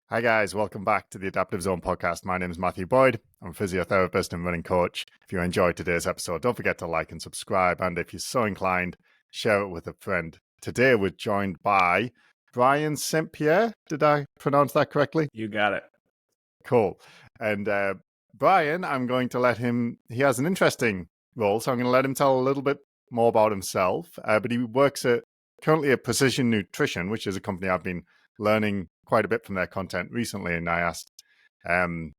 Hi guys, welcome back to the Adaptive Zone podcast. My name is Matthew Boyd. I'm a physiotherapist and running coach. If you enjoyed today's episode, don't forget to like and subscribe. And if you're so inclined, share it with a friend. Today we're joined by Brian St. Pierre. Did I pronounce that correctly? You got it. Cool. And Brian, I'm going to let him, he has an interesting role, so I'm going to let him tell a little bit more about himself. But he works currently at Precision Nutrition, which is a company I've been learning quite a bit from their content recently, and I asked them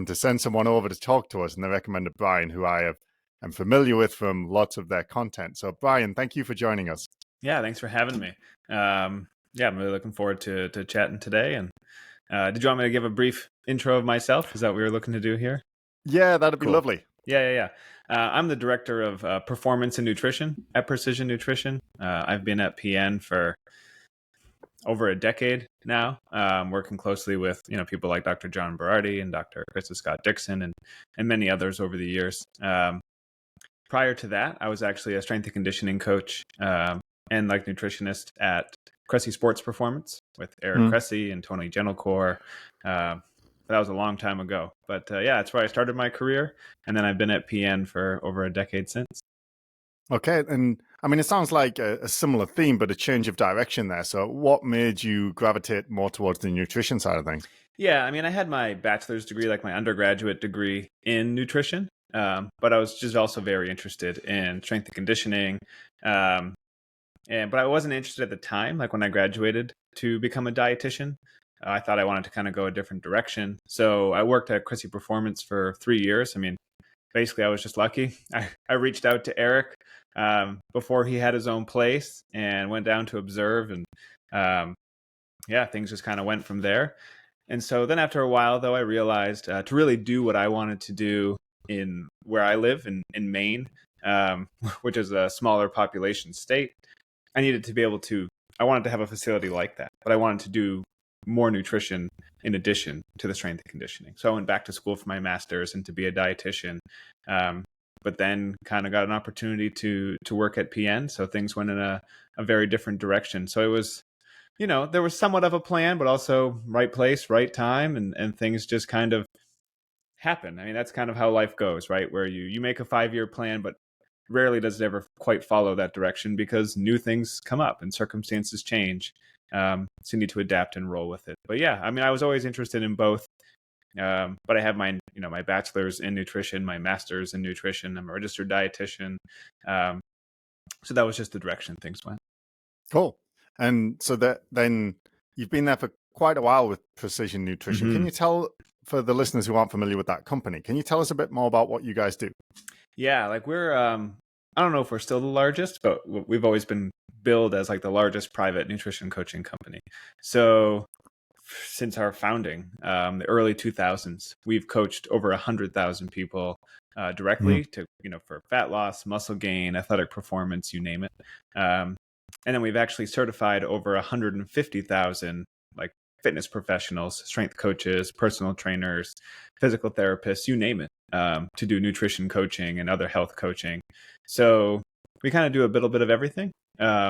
to send someone over to talk to us, and they recommended Brian, who am familiar with from lots of their content. So Brian, thank you for joining us. Yeah, thanks for having me. I'm really looking forward to chatting today. And did you want me to give a brief intro of myself? Is that what we were looking to do here? Yeah, that'd be lovely. Yeah. I'm the director of performance and nutrition at Precision Nutrition. I've been at PN for over a decade now, working closely with people like Dr. John Berardi and Dr. Krista Scott Dixon and many others over the years. Prior to that, I was actually a strength and conditioning coach and nutritionist at Cressy Sports Performance with Eric Cressy and Tony Gentilcore. That was a long time ago, but that's where I started my career, and then I've been at PN for over a decade since. Okay, and I mean, it sounds like a similar theme, but a change of direction there. So what made you gravitate more towards the nutrition side of things? Yeah, I mean, I had my bachelor's degree, my undergraduate degree in nutrition, but I was just also very interested in strength and conditioning. But I wasn't interested at the time, when I graduated, to become a dietitian. I thought I wanted to kind of go a different direction. So I worked at Cressy Performance for 3 years. I mean, basically, I was just lucky. I reached out to Eric before he had his own place and went down to observe. And things just kind of went from there. And so then after a while, though, I realized to really do what I wanted to do in where I live in Maine, which is a smaller population state, I needed to be able to, I wanted to have a facility like that, but I wanted to do more nutrition in addition to the strength and conditioning. So I went back to school for my master's and to be a dietitian, but then kind of got an opportunity to work at PN. So things went in a very different direction. So it was, there was somewhat of a plan, but also right place, right time, and things just kind of happen. I mean, that's kind of how life goes, right? Where you make a 5-year plan, but rarely does it ever quite follow that direction because new things come up and circumstances change. So you need to adapt and roll with it. But yeah, I mean, I was always interested in both. But I have my bachelor's in nutrition, my master's in nutrition. I'm a registered dietitian. So that was just the direction things went. Cool. And so then you've been there for quite a while with Precision Nutrition. Mm-hmm. Can you tell, for the listeners who aren't familiar with that company, can you tell us a bit more about what you guys do? Yeah, we're, I don't know if we're still the largest, but we've always been billed as the largest private nutrition coaching company. So since our founding, the early 2000s, we've coached over 100,000 people directly to, for fat loss, muscle gain, athletic performance, you name it. And then we've actually certified over 150,000 fitness professionals, strength coaches, personal trainers, physical therapists, you name it, to do nutrition coaching and other health coaching. So we kind of do a little bit of everything.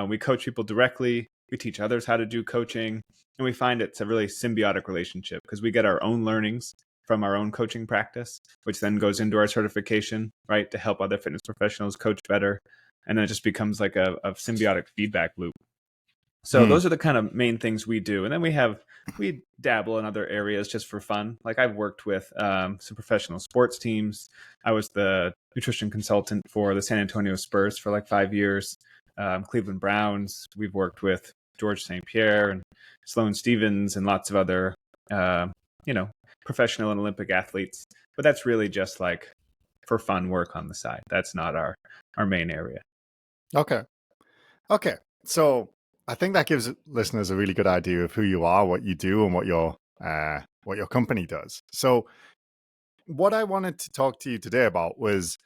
We coach people directly. We teach others how to do coaching. And we find it's a really symbiotic relationship because we get our own learnings from our own coaching practice, which then goes into our certification, right, to help other fitness professionals coach better. And then it just becomes a symbiotic feedback loop. So those are the kind of main things we do. And then we dabble in other areas just for fun. I've worked with some professional sports teams. I was the nutrition consultant for the San Antonio Spurs for 5 years. Cleveland Browns. We've worked with George St. Pierre and Sloane Stephens and lots of other, professional and Olympic athletes. But that's really just for fun work on the side. That's not our main area. Okay. So I think that gives listeners a really good idea of who you are, what you do, and what your company does. So what I wanted to talk to you today about was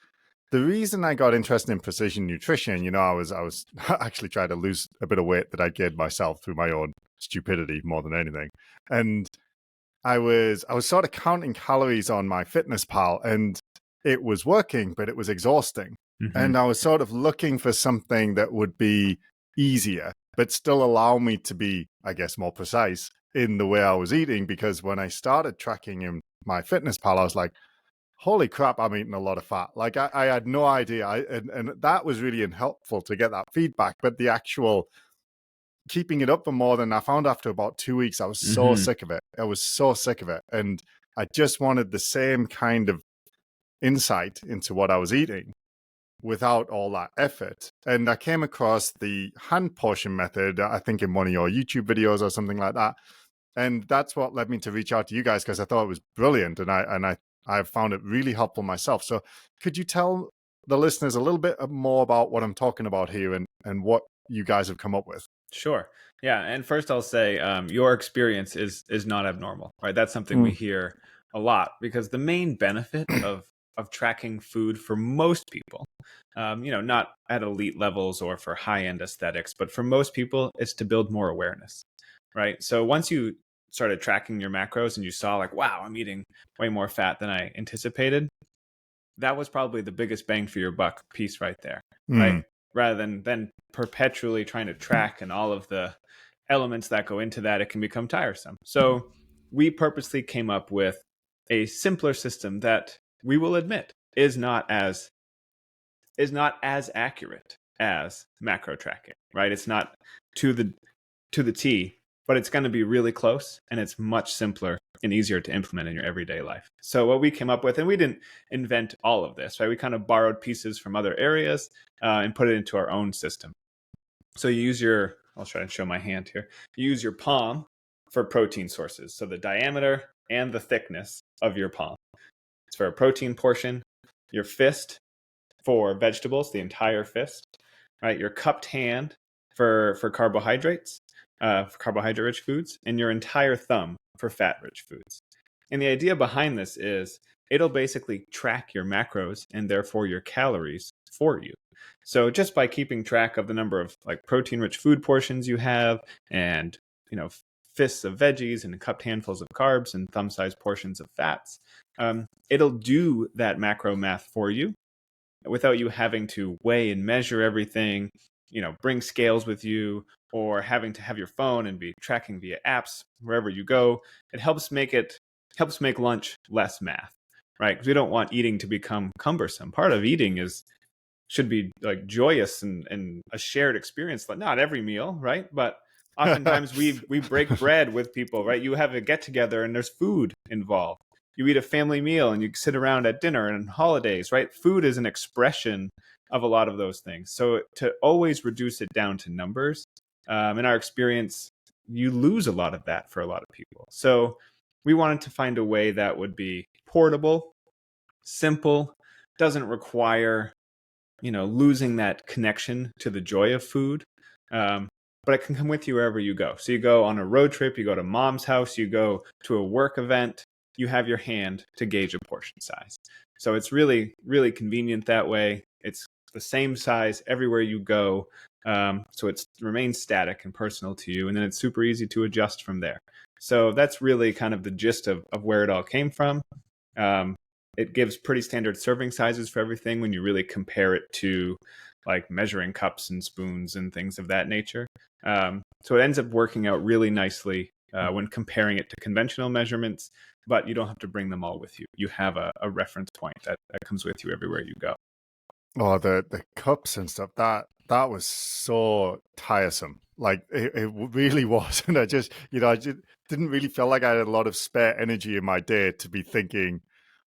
the reason I got interested in precision nutrition. I was actually trying to lose a bit of weight that I gained myself through my own stupidity more than anything. And I was sort of counting calories on my MyFitnessPal, and it was working, but it was exhausting. Mm-hmm. And I was sort of looking for something that would be easier, but still allow me to be, I guess, more precise in the way I was eating, because when I started tracking in my fitness pal, I was like, holy crap, I'm eating a lot of fat. Like I had no idea. And that was really unhelpful to get that feedback. But the actual keeping it up for more than I found after about 2 weeks, I was so sick of it. I was so sick of it. And I just wanted the same kind of insight into what I was eating without all that effort. And I came across the hand portion method, I think in one of your YouTube videos or something like that. And that's what led me to reach out to you guys, because I thought it was brilliant, and I found it really helpful myself. So could you tell the listeners a little bit more about what I'm talking about here and what you guys have come up with? Sure. Yeah. And first I'll say your experience is not abnormal, right? That's something we hear a lot, because the main benefit of tracking food for most people, not at elite levels or for high-end aesthetics, but for most people, it's to build more awareness, right? So once you started tracking your macros and you saw like, wow, I'm eating way more fat than I anticipated, that was probably the biggest bang for your buck piece right there, right? Rather than perpetually trying to track and all of the elements that go into that, it can become tiresome. So we purposely came up with a simpler system that we will admit is not as accurate as macro tracking, right? It's not to the T, but it's going to be really close, and it's much simpler and easier to implement in your everyday life. So what we came up with, and we didn't invent all of this, right? We kind of borrowed pieces from other areas and put it into our own system. So you use I'll try and show my hand here. You use your palm for protein sources. So the diameter and the thickness of your palm. It's for a protein portion. Your fist for vegetables, the entire fist, right? Your cupped hand for carbohydrates, for carbohydrate-rich foods, and your entire thumb for fat-rich foods. And the idea behind this is it'll basically track your macros and therefore your calories for you. So just by keeping track of the number of like protein-rich food portions you have, and fists of veggies and cupped handfuls of carbs and thumb-sized portions of fats, it'll do that macro math for you without you having to weigh and measure everything, bring scales with you, or having to have your phone and be tracking via apps wherever you go. It helps make lunch less math, right? Because we don't want eating to become cumbersome. Part of eating should be like joyous and a shared experience. Like not every meal, right? But oftentimes we break bread with people, right? You have a get together and there's food involved. You eat a family meal and you sit around at dinner and holidays, right? Food is an expression of a lot of those things. So to always reduce it down to numbers, in our experience, you lose a lot of that for a lot of people. So we wanted to find a way that would be portable, simple, doesn't require, losing that connection to the joy of food. But it can come with you wherever you go. So you go on a road trip, you go to mom's house, you go to a work event, you have your hand to gauge a portion size. So it's really, really convenient that way. It's the same size everywhere you go. So it remains static and personal to you. And then it's super easy to adjust from there. So that's really kind of the gist of where it all came from. It gives pretty standard serving sizes for everything when you really compare it to like measuring cups and spoons and things of that nature. So it ends up working out really nicely when comparing it to conventional measurements, but you don't have to bring them all with you. You have a reference point that comes with you everywhere you go. Oh, the cups and stuff, that was so tiresome. Like it really was. And I just didn't really feel like I had a lot of spare energy in my day to be thinking,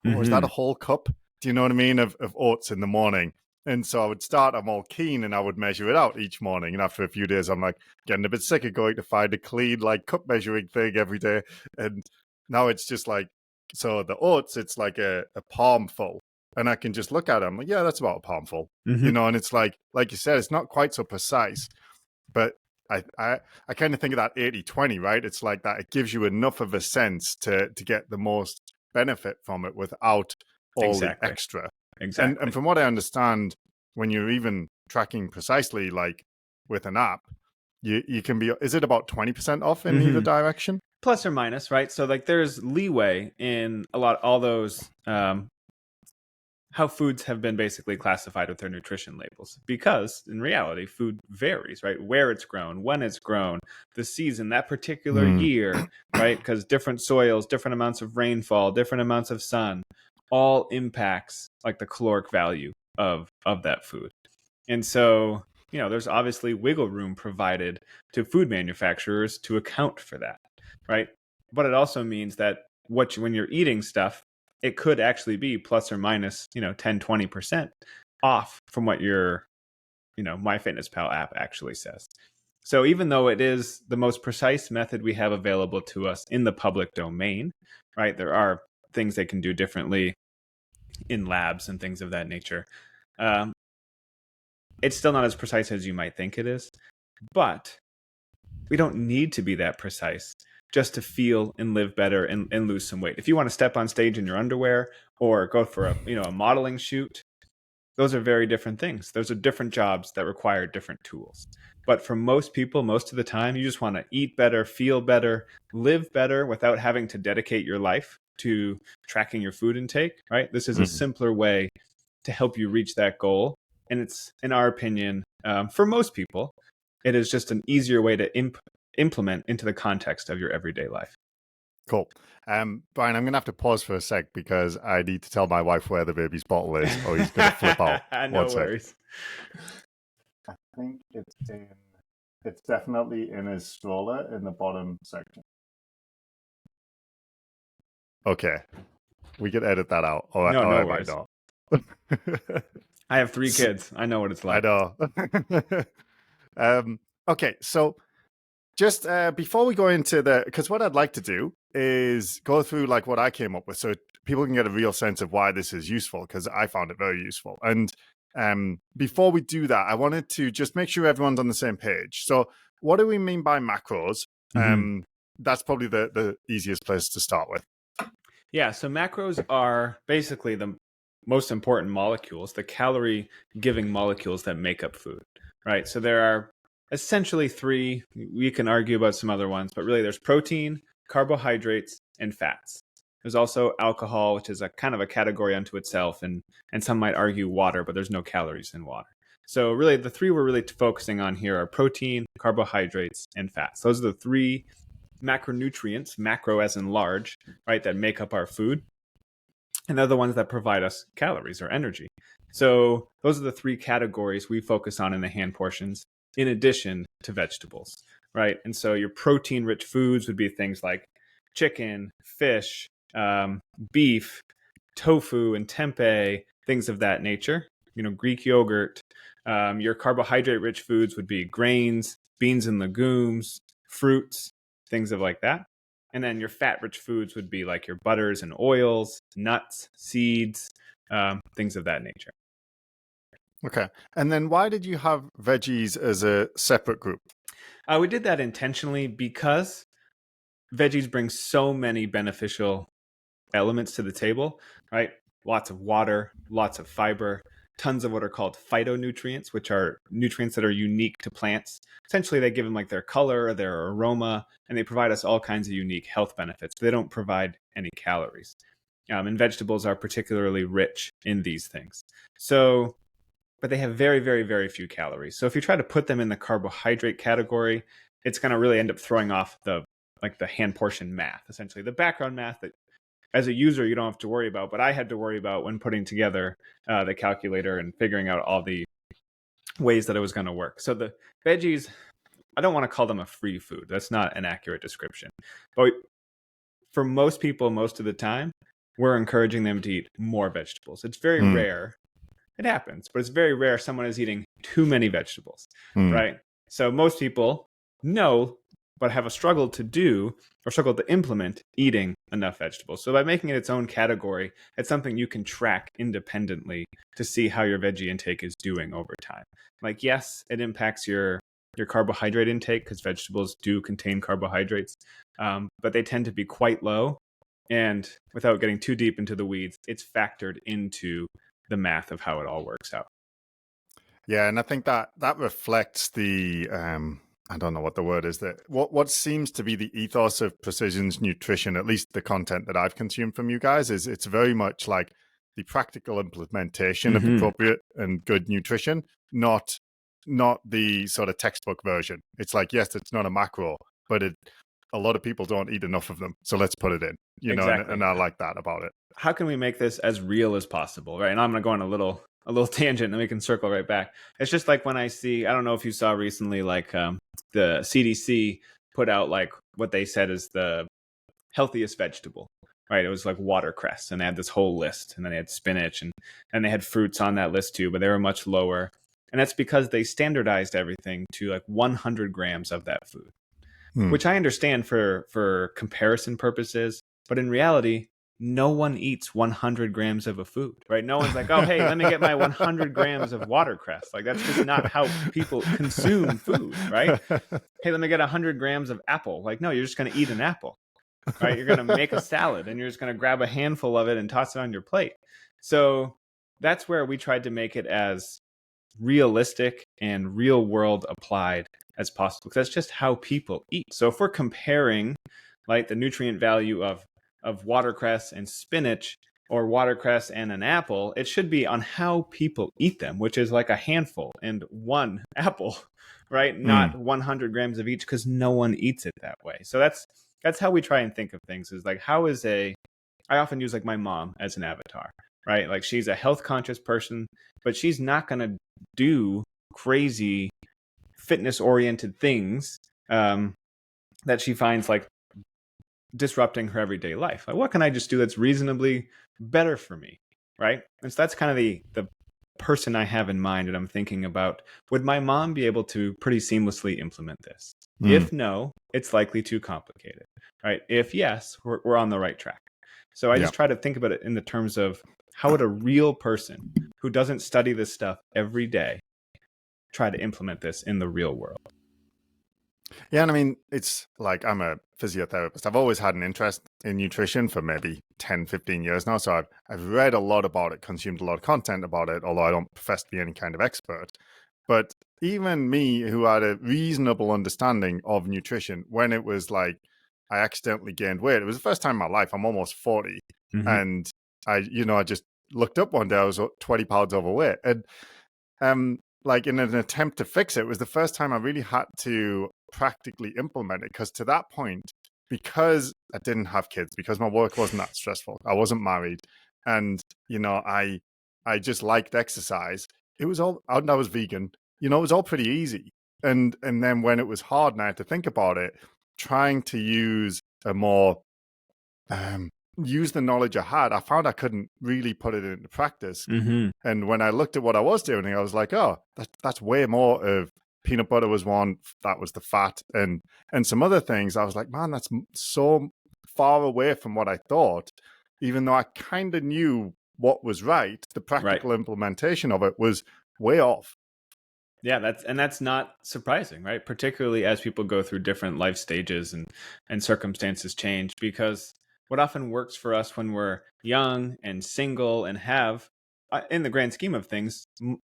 oh, is that a whole cup? Do you know what I mean? Of oats in the morning. And so I would start, I'm all keen, and I would measure it out each morning. And after a few days, I'm like getting a bit sick of going to find a clean like cup measuring thing every day. And now it's just like, so the oats, it's like a palm full. And I can just look at it. I'm like, yeah, that's about a palmful, and it's like you said, it's not quite so precise, but I kind of think of that 80-20, right? It's like that. It gives you enough of a sense to get the most benefit from it without all the extra. Exactly. And from what I understand, when you're even tracking precisely, like with an app, you can be, is it about 20% off in either direction? Plus or minus, right? So like there's leeway in all those, how foods have been basically classified with their nutrition labels, because in reality, food varies, right? Where it's grown, when it's grown, the season, that particular year, right? Because different soils, different amounts of rainfall, different amounts of sun, all impacts like the caloric value of that food. And so, there's obviously wiggle room provided to food manufacturers to account for that, right? But it also means that when you're eating stuff, it could actually be plus or minus, 10, 20% off from what your, MyFitnessPal app actually says. So even though it is the most precise method we have available to us in the public domain, right? There are things they can do differently in labs and things of that nature. It's still not as precise as you might think it is, but we don't need to be that precise just to feel and live better and lose some weight. If you want to step on stage in your underwear or go for a modeling shoot, those are very different things. Those are different jobs that require different tools. But for most people, most of the time, you just want to eat better, feel better, live better without having to dedicate your life to tracking your food intake, right? This is a simpler way to help you reach that goal. And it's, in our opinion, for most people, it is just an easier way to implement into the context of your everyday life. Cool. Brian, I'm going to have to pause for a sec because I need to tell my wife where the baby's bottle is or he's going to flip out. No worries. I think it's definitely in his stroller in the bottom section. Okay. We can edit that out. Or, no I worries. might not. I have 3 kids. I know what it's like. I know. Okay, so just before we go into because what I'd like to do is go through like what I came up with so people can get a real sense of why this is useful, because I found it very useful. And before we do that, I wanted to just make sure everyone's on the same page. So what do we mean by macros? That's probably the easiest place to start with. Yeah, so macros are basically the most important molecules, the calorie-giving molecules that make up food, right? So there are essentially 3. We can argue about some other ones, but really there's protein, carbohydrates, and fats. There's also alcohol, which is a kind of a category unto itself, and some might argue water, but there's no calories in water. So really the 3 we're really focusing on here are protein, carbohydrates, and fats. Those are the 3 macronutrients, macro as in large, right, that make up our food. And they're the ones that provide us calories or energy. So those are the 3 categories we focus on in the hand portions, in addition to vegetables, right? And so your protein-rich foods would be things like chicken, fish, beef, tofu, and tempeh, things of that nature. Greek yogurt. Your carbohydrate-rich foods would be grains, beans and legumes, fruits, things of like that. And then your fat-rich foods would be like your butters and oils, nuts, seeds, things of that nature. Okay. And then why did you have veggies as a separate group? We did that intentionally because veggies bring so many beneficial elements to the table, right? Lots of water, lots of fiber, tons of what are called phytonutrients, which are nutrients that are unique to plants. Essentially, they give them like their color, their aroma, and they provide us all kinds of unique health benefits. They don't provide any calories. And vegetables are particularly rich in these things. But they have very, very, very few calories. So if you try to put them in the carbohydrate category, it's going to really end up throwing off the hand portion math, essentially the background math that as a user, you don't have to worry about, but I had to worry about when putting together the calculator and figuring out all the ways that it was going to work. So the veggies, I don't want to call them a free food. That's not an accurate description. But for most people, most of the time, we're encouraging them to eat more vegetables. It's very rare. It happens, but it's very rare someone is eating too many vegetables, right? So most people know, but have a struggle to implement eating enough vegetables. So by making it its own category, it's something you can track independently to see how your veggie intake is doing over time. Like, yes, it impacts your carbohydrate intake because vegetables do contain carbohydrates, but they tend to be quite low. And without getting too deep into the weeds, it's factored into the math of how it all works out. Yeah, and I think that reflects the I don't know what the word is, that what seems to be the ethos of Precision's nutrition, at least the content that I've consumed from you guys, is it's very much like the practical implementation of Mhm. appropriate and good nutrition, not the sort of textbook version. It's like, yes, it's not a macro, but a lot of people don't eat enough of them, so let's put it in. Exactly. And I like that about it. How can we make this as real as possible, right? And I'm going to go on a little tangent, and we can circle right back. It's just like when I see, I don't know if you saw recently, like the CDC put out like what they said is the healthiest vegetable, right? It was like watercress, and they had this whole list, and then they had spinach, and they had fruits on that list too, but they were much lower. And that's because they standardized everything to like 100 grams of that food, which I understand for comparison purposes, but in reality, no one eats 100 grams of a food, right? No one's like, oh, hey, let me get my 100 grams of watercress. Like, that's just not how people consume food, right? Hey, let me get 100 grams of apple. Like, no, you're just going to eat an apple, right? You're going to make a salad, and you're just going to grab a handful of it and toss it on your plate. So that's where we tried to make it as realistic and real world applied as possible, because that's just how people eat. So if we're comparing like the nutrient value of watercress and spinach, or watercress and an apple, it should be on how people eat them, which is like a handful and one apple, right? Not 100 grams of each, because no one eats it that way. So that's how we try and think of things, is like, I often use like my mom as an avatar, right? Like, she's a health conscious person, but she's not going to do crazy fitness oriented things that she finds like disrupting her everyday life. Like, what can I just do that's reasonably better for me, right? And so that's kind of the person I have in mind, and I'm thinking about, would my mom be able to pretty seamlessly implement this? If no, it's likely too complicated, right? If yes, we're on the right track. So I just try to think about it in the terms of, how would a real person who doesn't study this stuff every day try to implement this in the real world? Yeah, and I mean, it's like, I'm a physiotherapist. I've always had an interest in nutrition for maybe 10, 15 years now. So I've read a lot about it, consumed a lot of content about it, although I don't profess to be any kind of expert. But even me, who had a reasonable understanding of nutrition, when it was like I accidentally gained weight, it was the first time in my life. I'm almost 40. And I just looked up one day, I was 20 pounds overweight. And like, in an attempt to fix it, was the first time I really had to practically implement it. Because to that point, because I didn't have kids, because my work wasn't that stressful, I wasn't married, and I just liked exercise. It was all, and I was vegan. It was all pretty easy. And then when it was hard and I had to think about it, trying to use a more use the knowledge I had, I found I couldn't really put it into practice. And when I looked at what I was doing, I was like, oh, that's way more of peanut butter was one, that was the fat, and some other things. I was like, man, that's so far away from what I thought, even though I kind of knew what was right. The practical implementation of it was way off. Yeah, that's not surprising, right? Particularly as people go through different life stages and circumstances change, because what often works for us when we're young and single and have, in the grand scheme of things,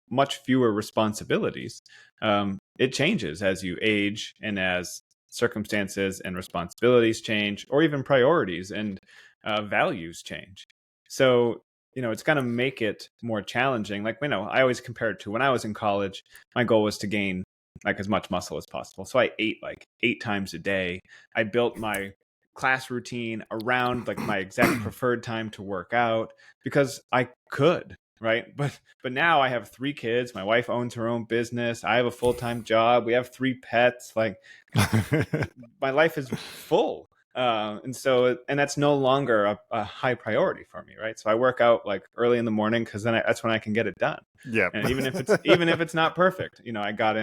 much fewer responsibilities, it changes as you age and as circumstances and responsibilities change, or even priorities and values change. So it's going to make it more challenging. Like, I always compare it to when I was in college. My goal was to gain like as much muscle as possible. So I ate like 8 times a day. I built my class routine around like my exact preferred time to work out, because I could, right? But now I have 3 kids. My wife owns her own business. I have a full-time job. We have 3 pets. Like, my life is full. And that's no longer a high priority for me, right? So I work out like early in the morning, because then that's when I can get it done. Yeah. And even if it's not perfect, I got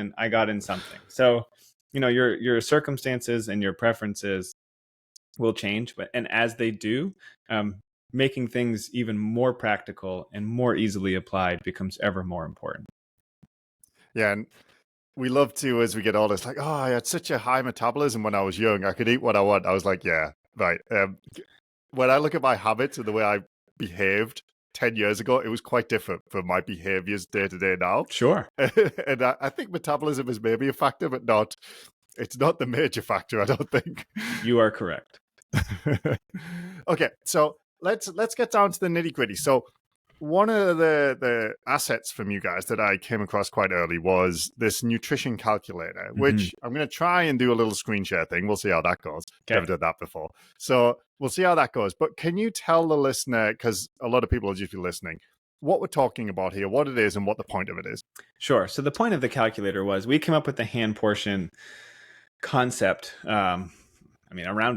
in something. So, your circumstances and your preferences will change, and as they do, making things even more practical and more easily applied becomes ever more important. Yeah, and we love to, as we get older, it's like, oh, I had such a high metabolism when I was young. I could eat what I want. I was like, yeah, right. When I look at my habits and the way I behaved 10 years ago, it was quite different from my behaviors day to day now. Sure. And I think metabolism is maybe a factor, but it's not the major factor, I don't think. You are correct. Okay, so let's get down to the nitty gritty. So one of the assets from you guys that I came across quite early was this nutrition calculator, which I'm going to try and do a little screen share thing. We'll see how that goes. Okay. Never did that before. So we'll see how that goes. But can you tell the listener, because a lot of people will just be listening, what we're talking about here, what it is, and what the point of it is? Sure. So the point of the calculator was we came up with the hand portion concept, around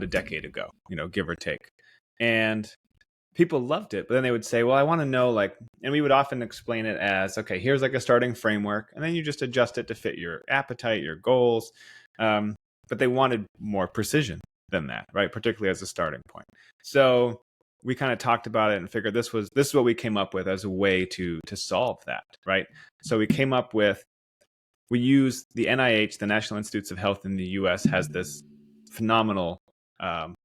a decade ago, give or take. And people loved it, but then they would say, well, I want to know, and we would often explain it as, okay, here's like a starting framework, and then you just adjust it to fit your appetite, your goals. But they wanted more precision than that, right? Particularly as a starting point. So we kind of talked about it and figured this is what we came up with as a way to solve that, right? So we use the NIH, the National Institutes of Health in the US, has this phenomenal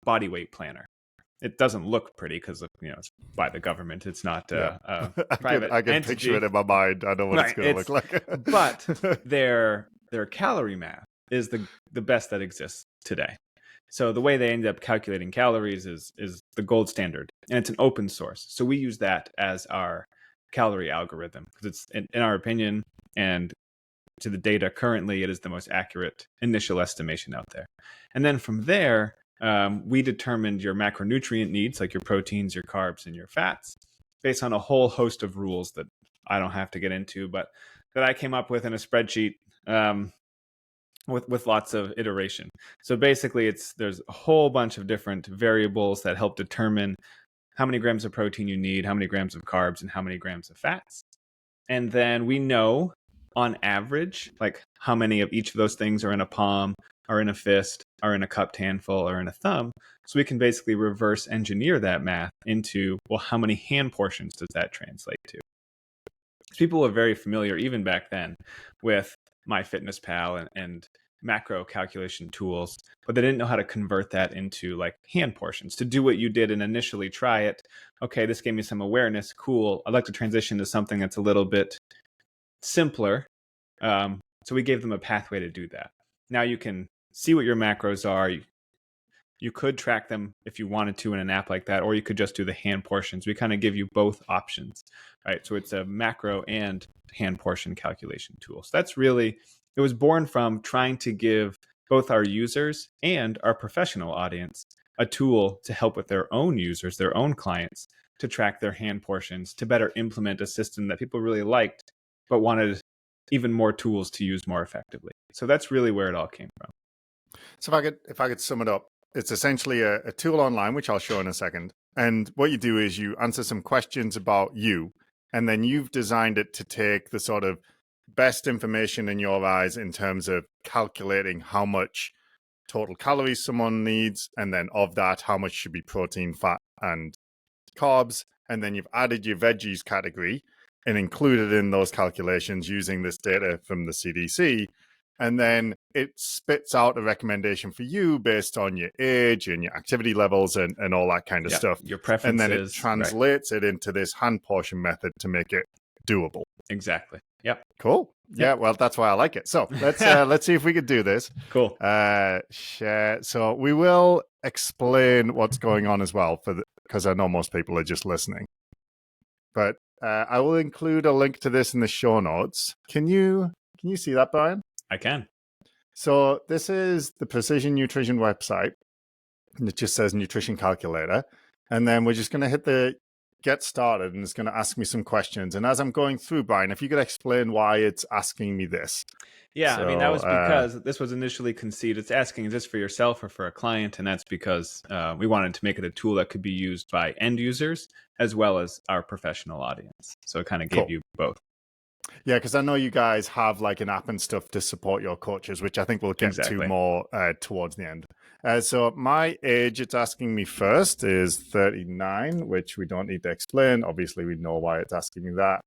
body weight planner. It doesn't look pretty because it's by the government. It's not a private I can entity. picture it in my mind. I know what it's going to look like. But their calorie math is the best that exists today. So the way they end up calculating calories is the gold standard, and it's an open source. So we use that as our calorie algorithm because it's, in our opinion, and to the data currently, it is the most accurate initial estimation out there. And then from there, we determined your macronutrient needs, like your proteins, your carbs, and your fats, based on a whole host of rules that I don't have to get into, but that I came up with in a spreadsheet with lots of iteration. So basically, there's a whole bunch of different variables that help determine how many grams of protein you need, how many grams of carbs, and how many grams of fats. And then we know, on average, like how many of each of those things are in a palm, are in a fist, are in a cupped handful, or in a thumb. So we can basically reverse engineer that math into, well, how many hand portions does that translate to? People were very familiar, even back then, with MyFitnessPal and macro calculation tools, but they didn't know how to convert that into like hand portions to do what you did and initially try it. Okay, this gave me some awareness. Cool. I'd like to transition to something that's a little bit simpler. So we gave them a pathway to do that. Now you can see what your macros are. You could track them if you wanted to in an app like that, or you could just do the hand portions. We kind of give you both options, right? So it's a macro and hand portion calculation tool. So that's really, it was born from trying to give both our users and our professional audience a tool to help with their own users, their own clients, to track their hand portions, to better implement a system that people really liked, but wanted even more tools to use more effectively. So that's really where it all came from. So if I could sum it up, it's essentially a tool online, which I'll show in a second. And what you do is you answer some questions about you, and then you've designed it to take the sort of best information in your eyes in terms of calculating how much total calories someone needs, and then of that, how much should be protein, fat, and carbs. And then you've added your veggies category and included in those calculations using this data from the CDC. And then it spits out a recommendation for you based on your age and your activity levels and all that kind of stuff. Your preferences. And then it translates it into this hand portion method to make it doable. Exactly. Yep. Cool. Yep. Yeah, well, that's why I like it. So let's see if we could do this. Cool. Share. So we will explain what's going on as well because I know most people are just listening. But I will include a link to this in the show notes. Can you see that, Brian? I can. So this is the Precision Nutrition website, and it just says Nutrition Calculator. And then we're just going to hit the Get Started, and it's going to ask me some questions. And as I'm going through, Brian, if you could explain why it's asking me this. Yeah, so, that was because this was initially conceived. It's asking, is this for yourself or for a client? And that's because we wanted to make it a tool that could be used by end users as well as our professional audience. So it kind of gave you both. Yeah, because I know you guys have like an app and stuff to support your coaches, which I think we'll get to more towards the end. So my age, it's asking me first, is 39, which we don't need to explain. Obviously, we know why it's asking me that.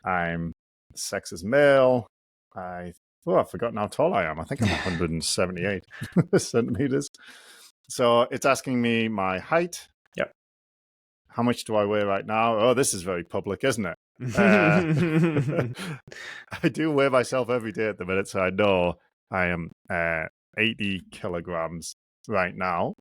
I'm sex as male. I've forgotten how tall I am. I think I'm 178 centimeters. So it's asking me my height. Yep. How much do I weigh right now? Oh, this is very public, isn't it? I do weigh myself every day at the minute, so I know I am 80 kilograms right now.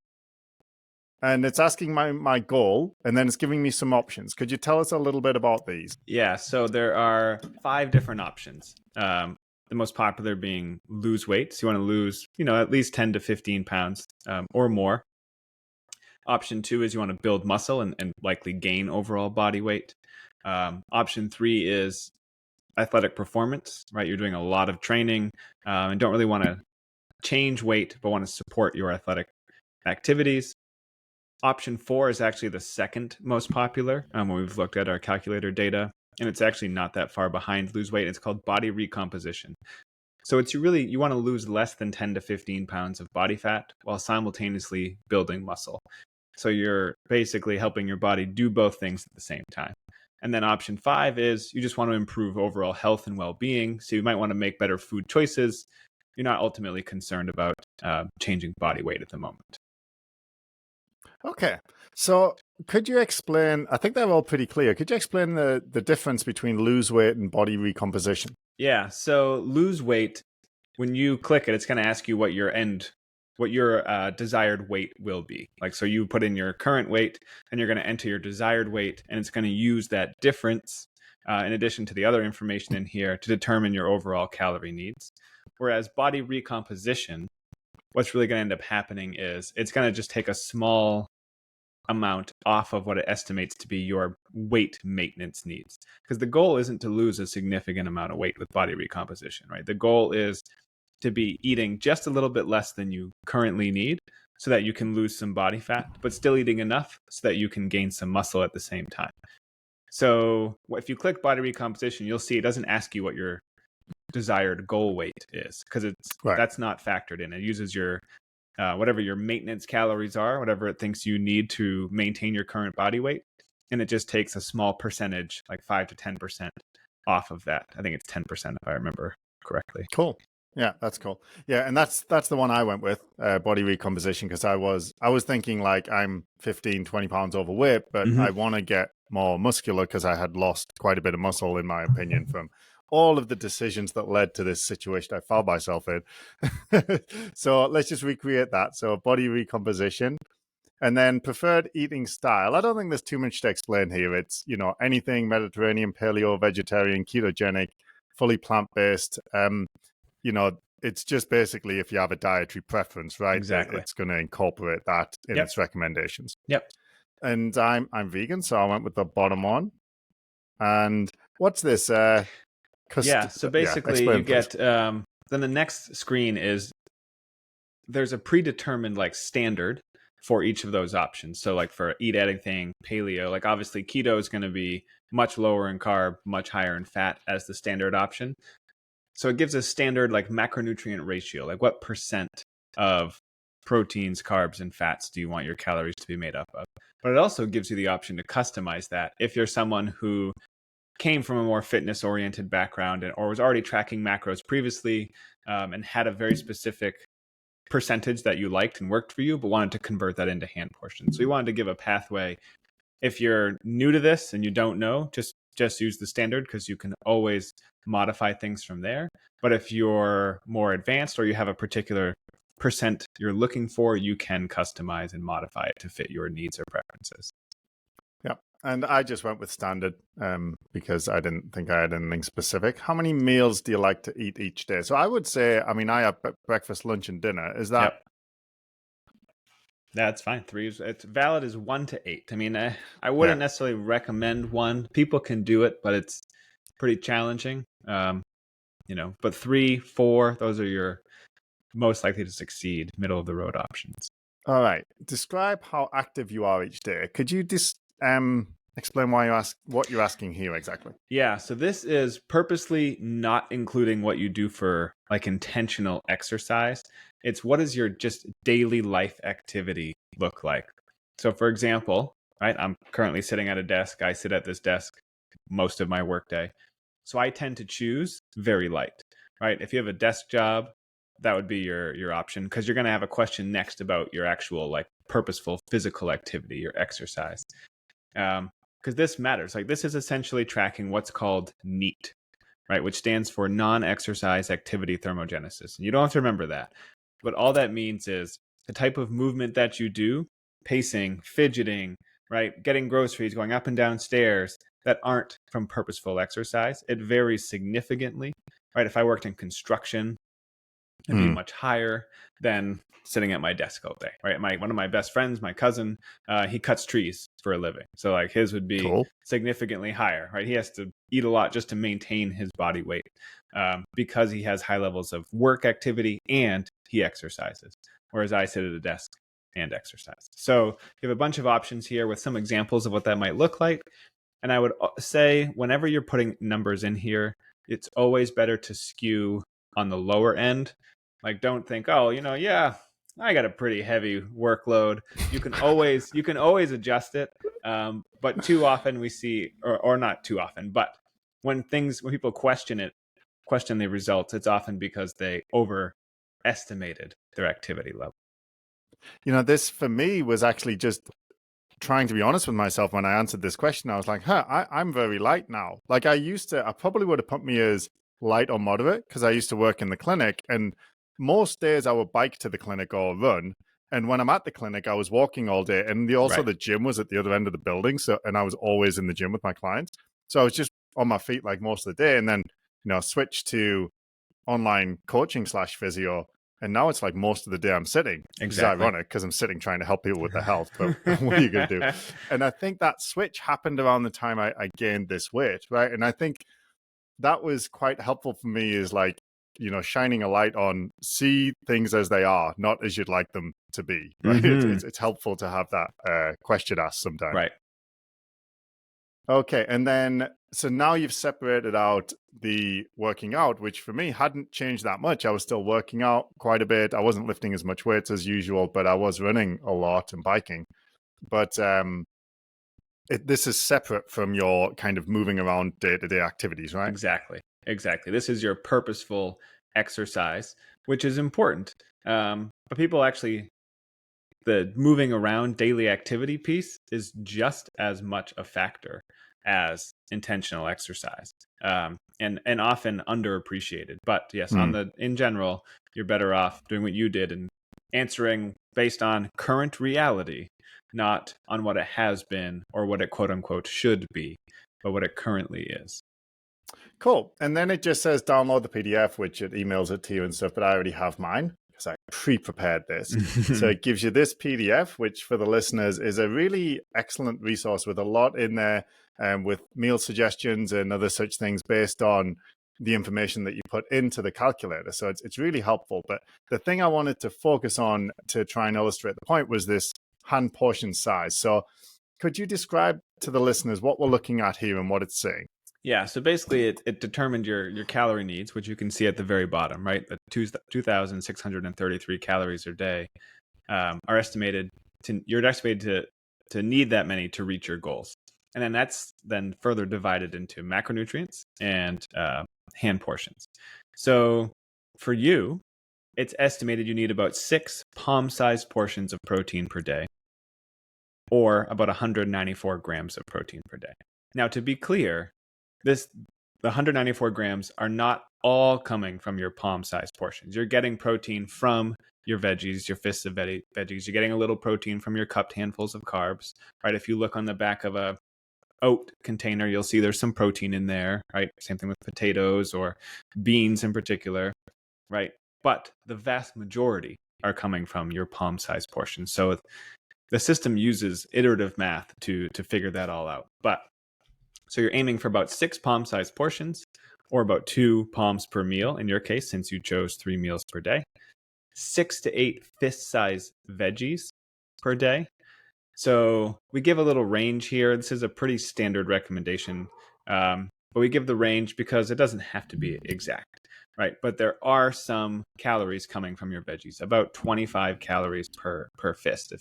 And it's asking my goal, and then it's giving me some options. Could you tell us a little bit about these? Yeah, so there are 5 different options. The most popular being lose weight. So you want to lose, at least 10 to 15 pounds or more. Option 2 is you want to build muscle and likely gain overall body weight. Option 3 is athletic performance, right? You're doing a lot of training and don't really want to change weight, but want to support your athletic activities. Option 4 is actually the second most popular when we've looked at our calculator data, and it's actually not that far behind lose weight. It's called body recomposition. So you want to lose less than 10 to 15 pounds of body fat while simultaneously building muscle. So you're basically helping your body do both things at the same time. And then option 5 is you just want to improve overall health and well-being. So you might want to make better food choices. You're not ultimately concerned about changing body weight at the moment. Okay. So could you explain, I think they're all pretty clear. Could you explain the difference between lose weight and body recomposition? Yeah. So lose weight, when you click it, it's going to ask you what your desired weight will be. So you put in your current weight and you're going to enter your desired weight, and it's going to use that difference in addition to the other information in here to determine your overall calorie needs. Whereas body recomposition, what's really going to end up happening is it's going to just take a small amount off of what it estimates to be your weight maintenance needs. Because the goal isn't to lose a significant amount of weight with body recomposition, right? The goal is to be eating just a little bit less than you currently need so that you can lose some body fat, but still eating enough so that you can gain some muscle at the same time. So if you click body recomposition, you'll see it doesn't ask you what your desired goal weight is, because that's not factored in. It uses your whatever your maintenance calories are, whatever it thinks you need to maintain your current body weight, and it just takes a small percentage, like 5 to 10% off of that. I think it's 10% if I remember correctly. Cool. Yeah, that's cool. Yeah, and that's the one I went with, body recomposition, because I was thinking like I'm 15, 20 pounds overweight, but I want to get more muscular because I had lost quite a bit of muscle, in my opinion, from all of the decisions that led to this situation I found myself in. So let's just recreate that. So body recomposition, and then preferred eating style. I don't think there's too much to explain here. It's, anything Mediterranean, paleo, vegetarian, ketogenic, fully plant-based. It's just basically if you have a dietary preference, right? Exactly. It's going to incorporate that in its recommendations. Yep. And I'm vegan, so I went with the bottom one. And what's this? So basically you get, then the next screen is, there's a predetermined standard for each of those options. So for eat anything, paleo, obviously keto is going to be much lower in carb, much higher in fat as the standard option. So it gives a standard macronutrient ratio, what percent of proteins, carbs, and fats do you want your calories to be made up of? But it also gives you the option to customize that if you're someone who came from a more fitness-oriented background or was already tracking macros previously and had a very specific percentage that you liked and worked for you, but wanted to convert that into hand portions. So we wanted to give a pathway. If you're new to this and you don't know, just use the standard, because you can always modify things from there. But if you're more advanced or you have a particular percent you're looking for, you can customize and modify it to fit your needs or preferences. Yeah. And I just went with standard because I didn't think I had anything specific. How many meals do you like to eat each day? So I would say, I have breakfast, lunch, and dinner. Is that? Yep. That's fine. 3 is, it's valid as 1 to 8. I wouldn't necessarily recommend 1. People can do it, but it's pretty challenging. But 3, 4, those are your most likely to succeed middle of the road options. All right. Describe how active you are each day. Could you explain what you're asking here exactly? Yeah. So this is purposely not including what you do for intentional exercise. It's what does your just daily life activity look like? So for example, right, I'm currently sitting at a desk. I sit at this desk most of my workday. So I tend to choose very light, right? If you have a desk job, that would be your option, because you're going to have a question next about your actual purposeful physical activity, your exercise. Because this matters. This is essentially tracking what's called NEAT, right? Which stands for non-exercise activity thermogenesis. And you don't have to remember that. But all that means is the type of movement that you do pacing, fidgeting, right? Getting groceries, going up and down stairs that aren't from purposeful exercise. It varies significantly, right? If I worked in construction, it'd be much higher than sitting at my desk all day, right? One of my best friends, my cousin, he cuts trees for a living, so like his would be Cool. significantly higher, right? He has to eat a lot just to maintain his body weight, because he has high levels of work activity and he exercises, whereas I sit at a desk and exercise. So you have a bunch of options here with some examples of what that might look like. And I would say whenever you're putting numbers in here, it's always better to skew on the lower end. Like, don't think, oh, yeah, I got a pretty heavy workload. You can always adjust it. But too often we see, or not too often, but when people question the results, it's often because they overestimated their activity level. This for me was actually just trying to be honest with myself when I answered this question. I was like, I'm very light now. Like I probably would have put me as light or moderate because I used to work in the clinic, and most days I would bike to the clinic or run. And when I'm at the clinic, I was walking all day, and Right. the gym was at the other end of the building. And I was always in the gym with my clients. So I was just on my feet like most of the day, and then, switched to online coaching / physio. And now it's like most of the day I'm sitting, which is Exactly. ironic because I'm sitting trying to help people with their health. But what are you going to do? And I think that switch happened around the time I gained this weight, right? And I think that was quite helpful for me, is like, shining a light on, see things as they are, not as you'd like them to be, right? Mm-hmm. It's helpful to have that question asked sometimes. Right. Okay, and then so now you've separated out the working out, which for me hadn't changed that much. I was still working out quite a bit. I wasn't lifting as much weights as usual, but I was running a lot and biking. But this is separate from your kind of moving around day-to-day activities, right? Exactly. This is your purposeful exercise, which is important. But people actually, the moving around daily activity piece is just as much a factor as intentional exercise, and often underappreciated. But yes, in general, you're better off doing what you did and answering based on current reality, not on what it has been or what it quote unquote should be, but what it currently is. Cool. And then it just says download the PDF, which it emails it to you and stuff, but I already have mine because I pre-prepared this. So it gives you this PDF, which for the listeners is a really excellent resource with a lot in there, with meal suggestions and other such things based on the information that you put into the calculator. So it's really helpful. But the thing I wanted to focus on to try and illustrate the point was this hand portion size. So could you describe to the listeners what we're looking at here and what it's saying? Yeah, so basically it determined your calorie needs, which you can see at the very bottom, right? The 2,633 calories a day are estimated you're estimated to need that many to reach your goals. And then that's then further divided into macronutrients and hand portions. So for you, it's estimated you need about 6 palm-sized portions of protein per day, or about 194 grams of protein per day. Now, to be clear, the 194 grams are not all coming from your palm-sized portions. You're getting protein from your veggies, your fists of veggies. You're getting a little protein from your cupped handfuls of carbs, right? If you look on the back of a oat container, you'll see there's some protein in there, right? Same thing with potatoes or beans in particular, right? But the vast majority are coming from your palm-sized portions. So the system uses iterative math to figure that all out. So you're aiming for about 6 palm-sized portions, or about 2 palms per meal in your case, since you chose 3 meals per day. 6 to 8 fist-sized veggies per day. So we give a little range here. This is a pretty standard recommendation, but we give the range because it doesn't have to be exact, right? But there are some calories coming from your veggies, about 25 calories per fist,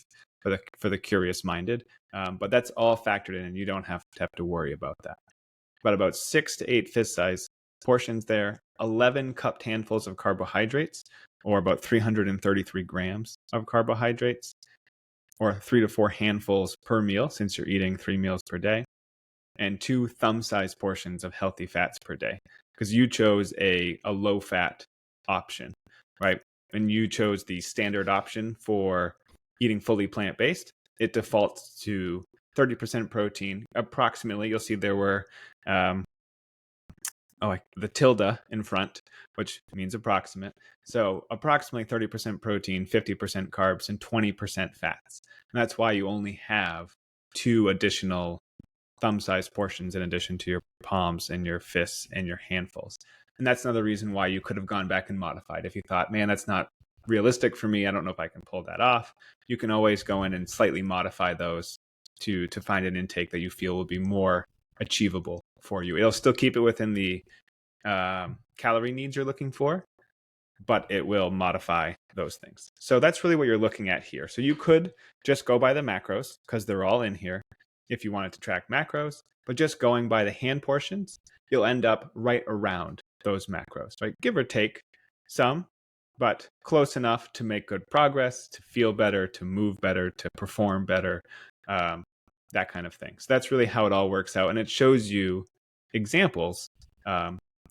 for the curious minded. But that's all factored in, and you don't have to worry about that. But about 6 to 8 fist-sized portions there, 11 cupped handfuls of carbohydrates, or about 333 grams of carbohydrates, or 3 to 4 handfuls per meal, since you're eating 3 meals per day, and 2 thumb-sized portions of healthy fats per day, because you chose a low-fat option, right? And you chose the standard option for eating fully plant-based. it defaults to 30% protein. Approximately, you'll see there were the tilde in front, which means approximate. So approximately 30% protein, 50% carbs, and 20% fats. And that's why you only have 2 additional thumb-sized portions in addition to your palms and your fists and your handfuls. And that's another reason why you could have gone back and modified. If you thought, man, that's not realistic for me, I don't know if I can pull that off, you can always go in and slightly modify those to find an intake that you feel will be more achievable for you. It'll still keep it within the calorie needs you're looking for, but it will modify those things. So that's really what you're looking at here. So you could just go by the macros because they're all in here if you wanted to track macros, but just going by the hand portions, you'll end up right around those macros, right? Give or take some, but close enough to make good progress, to feel better, to move better, to perform better, that kind of thing. So that's really how it all works out. And it shows you examples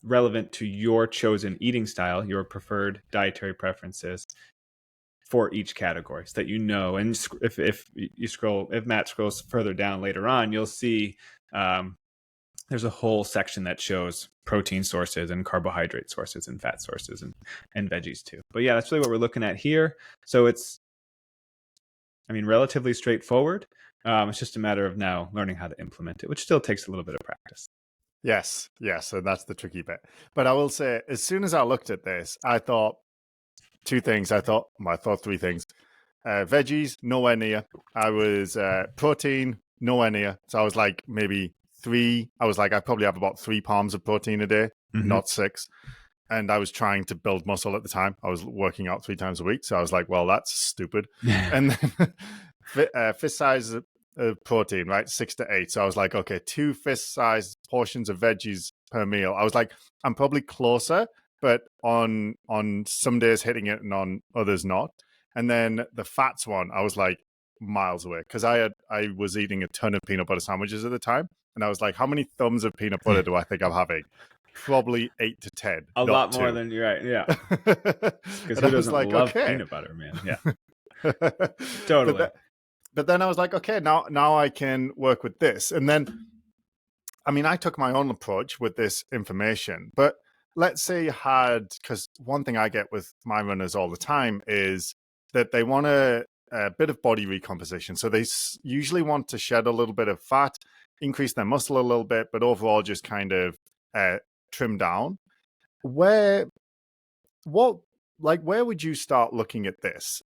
relevant to your chosen eating style, your preferred dietary preferences for each category, so that you know. And if Matt scrolls further down later on, you'll see there's a whole section that shows protein sources and carbohydrate sources and fat sources and veggies too. But yeah, that's really what we're looking at here. So it's, relatively straightforward. It's just a matter of now learning how to implement it, which still takes a little bit of practice. Yes. So that's the tricky bit. But I will say, as soon as I looked at this, I thought 2 things. I thought 3 things. Veggies, nowhere near. I was protein, nowhere near. So I was like maybe 3. I was like, I probably have about 3 palms of protein a day, not 6. And I was trying to build muscle at the time. I was working out 3 times a week. So I was like, well, that's stupid. And then fist size of protein, right? 6 to 8. So I was like, okay, 2 fist size portions of veggies per meal. I was like, I'm probably closer, but on some days hitting it and on others not. And then the fats one, I was like miles away because I was eating a ton of peanut butter sandwiches at the time. And I was like, how many thumbs of peanut butter do I think I'm having? Probably 8 to 10. A lot more than you're right. Yeah. Because who doesn't love peanut butter, man? Yeah. Totally. But then I was like, okay, now I can work with this. And then, I took my own approach with this information. But let's say you had, because one thing I get with my runners all the time is that they want a bit of body recomposition. So they usually want to shed a little bit of fat, increase their muscle a little bit, but overall just kind of trim down. Where would you start looking at this?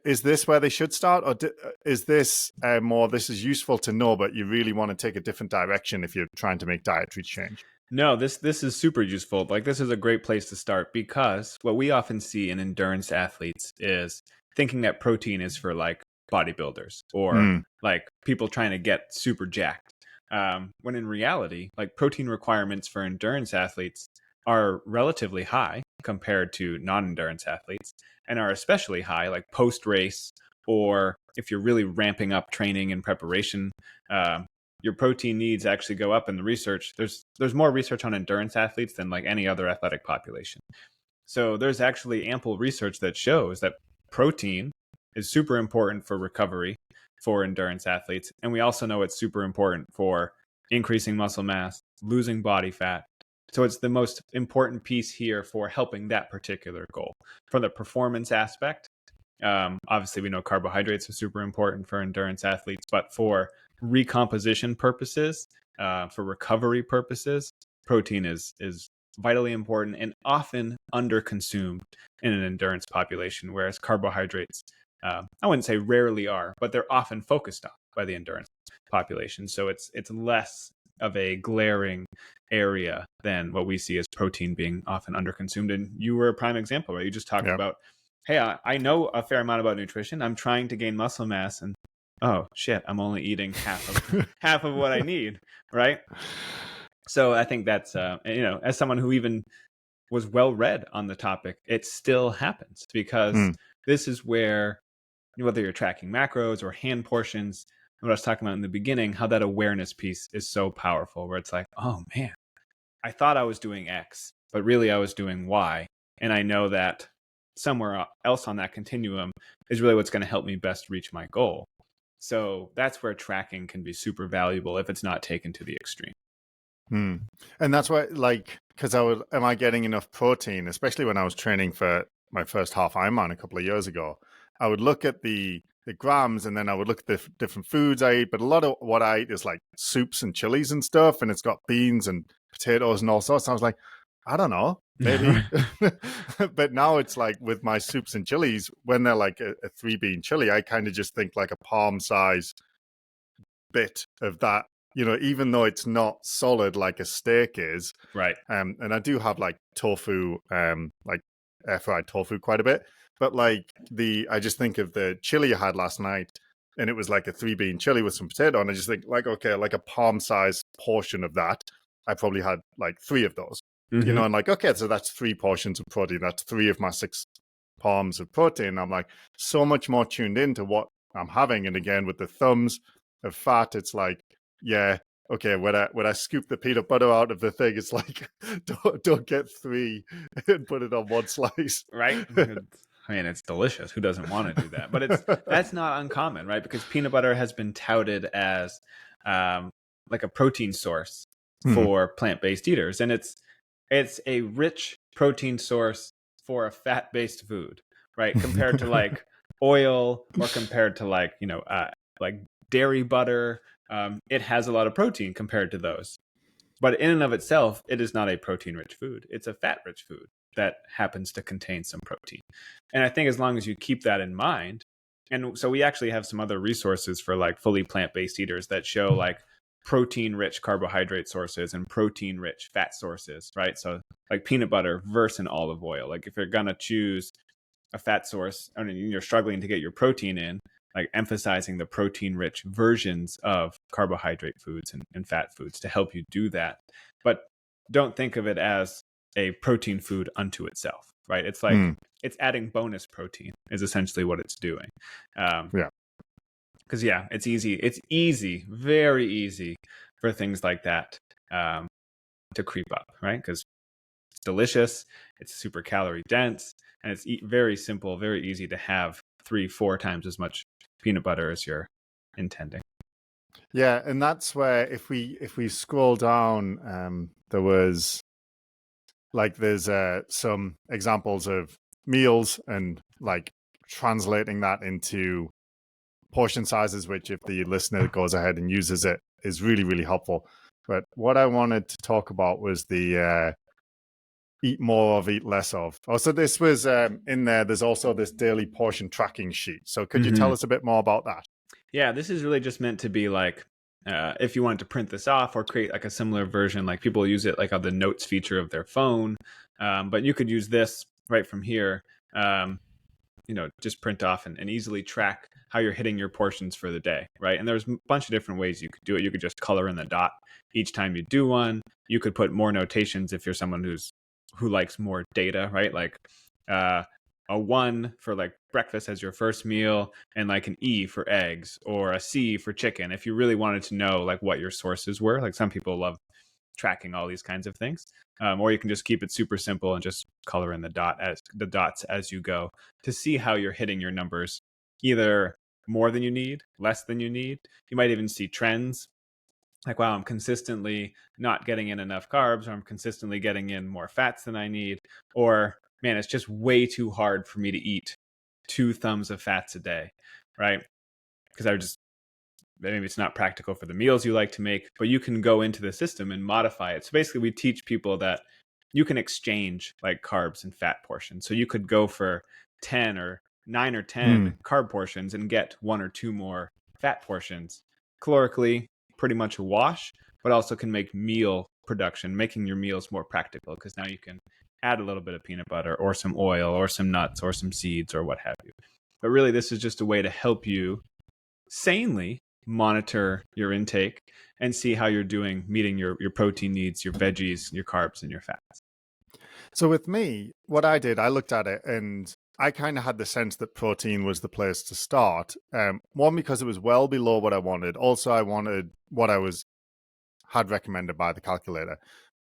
Is this where they should start, or is this more, this is useful to know, but you really want to take a different direction if you're trying to make dietary change? No, this is super useful. Like, this is a great place to start, because what we often see in endurance athletes is thinking that protein is for like bodybuilders or like people trying to get super jacked. When in reality, like, protein requirements for endurance athletes are relatively high compared to non-endurance athletes, and are especially high like post-race, or if you're really ramping up training and preparation, your protein needs actually go up in the research. There's more research on endurance athletes than like any other athletic population. So there's actually ample research that shows that protein is super important for recovery for endurance athletes. And we also know it's super important for increasing muscle mass, losing body fat. So it's the most important piece here for helping that particular goal. From the performance aspect, obviously we know carbohydrates are super important for endurance athletes, but for recomposition purposes, for recovery purposes, protein is vitally important and often underconsumed in an endurance population, whereas carbohydrates, I wouldn't say rarely are, but they're often focused on by the endurance population. So it's less of a glaring area than what we see as protein being often underconsumed. And you were a prime example, right? You just talked about, hey, I know a fair amount about nutrition. I'm trying to gain muscle mass, and oh shit, I'm only eating half of what I need, right? So I think that's as someone who even was well read on the topic, it still happens, because this is where, whether you're tracking macros or hand portions, what I was talking about in the beginning, how that awareness piece is so powerful, where it's like, oh man, I thought I was doing X, but really I was doing Y. And I know that somewhere else on that continuum is really what's going to help me best reach my goal. So that's where tracking can be super valuable if it's not taken to the extreme. Hmm. And that's why, like, because am I getting enough protein? Especially when I was training for my first half Ironman a couple of years ago, I would look at the grams, and then I would look at the different foods I eat. But a lot of what I eat is like soups and chilies and stuff, and it's got beans and potatoes and all sorts. And I was like, I don't know, maybe. But now it's like with my soups and chilies, when they're like a 3-bean chili, I kind of just think like a palm size bit of that, even though it's not solid like a steak is. Right. And I do have like tofu, like air fried tofu quite a bit. But like I just think of the chili I had last night, and it was like a 3-bean chili with some potato. And I just think like, okay, like a palm size portion of that. I probably had like 3 of those, Mm-hmm. and like, okay, so that's 3 portions of protein. That's 3 of my 6 palms of protein. I'm like so much more tuned into what I'm having. And again, with the thumbs of fat, it's like, yeah, okay, when I scoop the peanut butter out of the thing, it's like, don't get 3 and put it on one slice. Right. I mean, it's delicious. Who doesn't want to do that? But that's not uncommon, right? Because peanut butter has been touted as like a protein source for plant-based eaters, and it's a rich protein source for a fat-based food, right? Compared to like oil, or compared to like like dairy butter, it has a lot of protein compared to those. But in and of itself, it is not a protein-rich food. It's a fat-rich food that happens to contain some protein. And I think as long as you keep that in mind, and so we actually have some other resources for like fully plant-based eaters that show like protein-rich carbohydrate sources and protein-rich fat sources, right? So like peanut butter versus an olive oil. Like if you're gonna choose a fat source, I mean, you're struggling to get your protein in, like emphasizing the protein-rich versions of carbohydrate foods and fat foods to help you do that. But don't think of it as a protein food unto itself, right? It's like it's adding bonus protein is essentially what it's doing. Yeah. Because it's easy. It's easy, very easy for things like that to creep up, right? Because it's delicious, it's super calorie dense, and it's very simple, very easy to have 3-4 times as much peanut butter as you're intending. Yeah, and that's where if we scroll down, there was like there's some examples of meals and like translating that into portion sizes, which if the listener goes ahead and uses it is really, really helpful. But what I wanted to talk about was the eat more of, eat less of. Oh, so this was in there. There's also this daily portion tracking sheet. So could you tell us a bit more about that? Yeah, this is really just meant to be like, if you wanted to print this off or create like a similar version, like people use it like on the notes feature of their phone. But you could use this right from here, just print off and easily track how you're hitting your portions for the day, right? And there's a bunch of different ways you could do it. You could just color in the dot each time you do one. You could put more notations if you're someone who likes more data, right? Like a 1 for like breakfast as your first meal, and like an E for eggs, or a C for chicken, if you really wanted to know like what your sources were. Like some people love tracking all these kinds of things, or you can just keep it super simple and just color in the dots as you go to see how you're hitting your numbers, either more than you need, less than you need. You might even see trends, like, wow, I'm consistently not getting in enough carbs, or I'm consistently getting in more fats than I need, or man, it's just way too hard for me to eat 2 thumbs of fats a day, right? Because maybe it's not practical for the meals you like to make, but you can go into the system and modify it. So basically we teach people that you can exchange like carbs and fat portions. So you could go for 10 or 9 or 10 carb portions and get 1 or 2 more fat portions. Calorically, pretty much a wash, but also can make meal production, making your meals more practical, because now you can add a little bit of peanut butter or some oil or some nuts or some seeds or what have you. But really, this is just a way to help you sanely monitor your intake and see how you're doing, meeting your protein needs, your veggies, your carbs, and your fats. So with me, what I did, I looked at it and I kind of had the sense that protein was the place to start. One, because it was well below what I wanted. Also, I wanted what had recommended by the calculator.